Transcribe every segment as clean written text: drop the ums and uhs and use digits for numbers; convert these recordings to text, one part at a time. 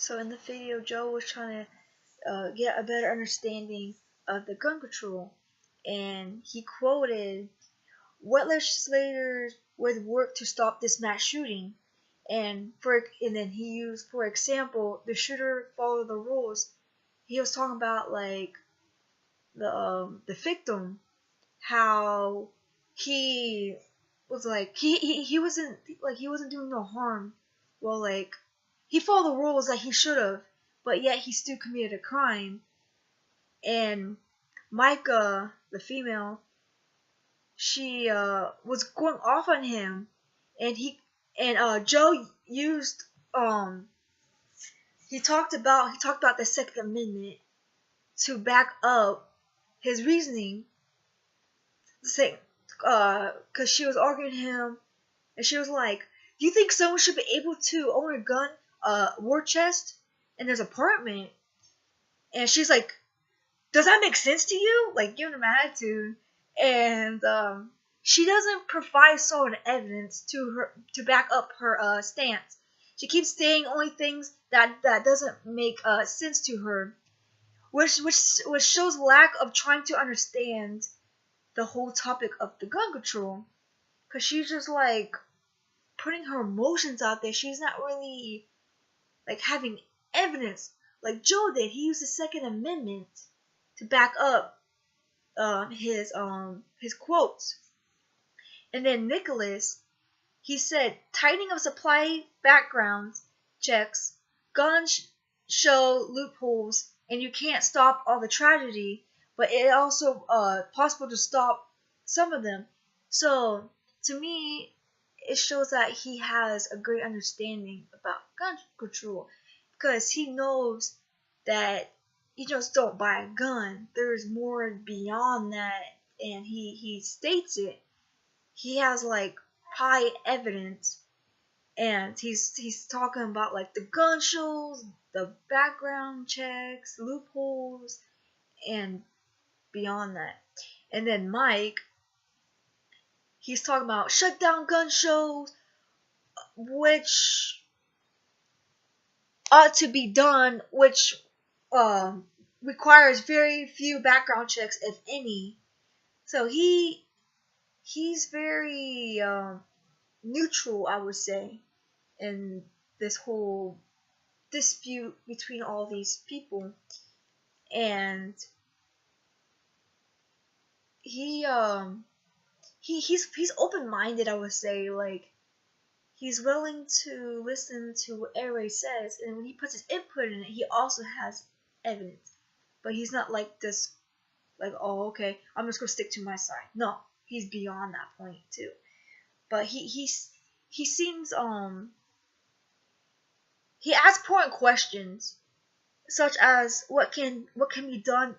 So in the video, Joe was trying to get a better understanding of the gun control, and he quoted, "What legislators would work to stop this mass shooting?" And then he used, for example, the shooter followed the rules. He was talking about like the victim, how he was like he wasn't doing no harm. Well, like he followed the rules that he should have, but yet he still committed a crime. And Micah, the female, she was going off on him, and Joe used he talked about the Second Amendment to back up his reasoning, say, because she was arguing him, and she was like, "Do you think someone should be able to own a gun, war chest, in his apartment?" And she's like, "Does that make sense to you?" Like, giving him an attitude, and she doesn't provide solid evidence to back up her stance. She keeps saying only things that doesn't make sense to her, which shows lack of trying to understand the whole topic of the gun control, because she's just like putting her emotions out there. She's not really like having evidence like Joe did. He used the Second Amendment to back up his quotes. And then Nicholas, he said, tightening of supply background checks, guns show loopholes, and you can't stop all the tragedy, but it also possible to stop some of them. So to me, it shows that he has a great understanding about gun control, because he knows that you just don't buy a gun. There's more beyond that, and he states it. He has like high evidence, and he's talking about like the gun shows, the background checks, loopholes, and beyond that. And then Mike, he's talking about shut down gun shows, which ought to be done, which requires very few background checks, if any. So he's very neutral, I would say, in this whole dispute between all these people. And he's open-minded, I would say. Like, he's willing to listen to what everybody says, and when he puts his input in it, he also has evidence. But he's not like this, like, oh, okay, I'm just gonna stick to my side. No, he's beyond that point too. But he seems he asks important questions, such as what can be done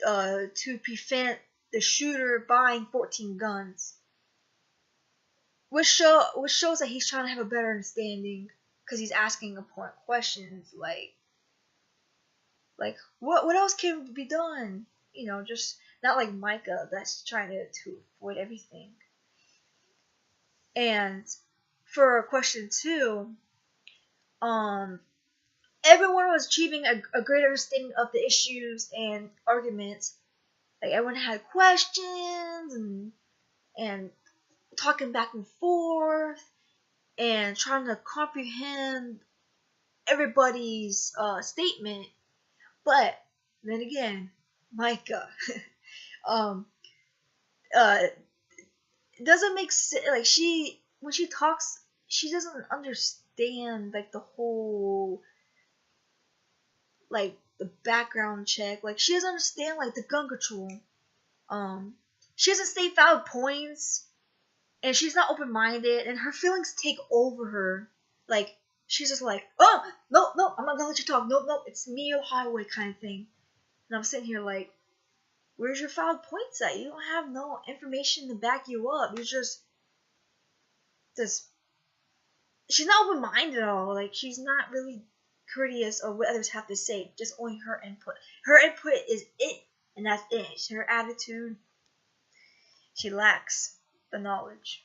to prevent the shooter buying 14 guns, which shows that he's trying to have a better understanding, because he's asking important questions like what else can be done, just not like Micah that's trying to avoid everything. And for question 2, everyone was achieving a great understanding of the issues and arguments. Like, everyone had questions and talking back and forth and trying to comprehend everybody's statement. But then again, Micah, it doesn't make sense. Like, when she talks, she doesn't understand like the whole, like, the background check. Like, she doesn't understand like the gun control. She doesn't state valid points, and she's not open-minded, and her feelings take over her. Like, she's just like, oh, no, I'm not gonna let you talk. No, it's me or the highway kind of thing. And I'm sitting here like, where's your valid points at? You don't have no information to back you up. You're just she's not open-minded at all. Like, she's not really courteous of what others have to say. Just only her input. Her input is it, and that's it. Her attitude, she lacks the knowledge.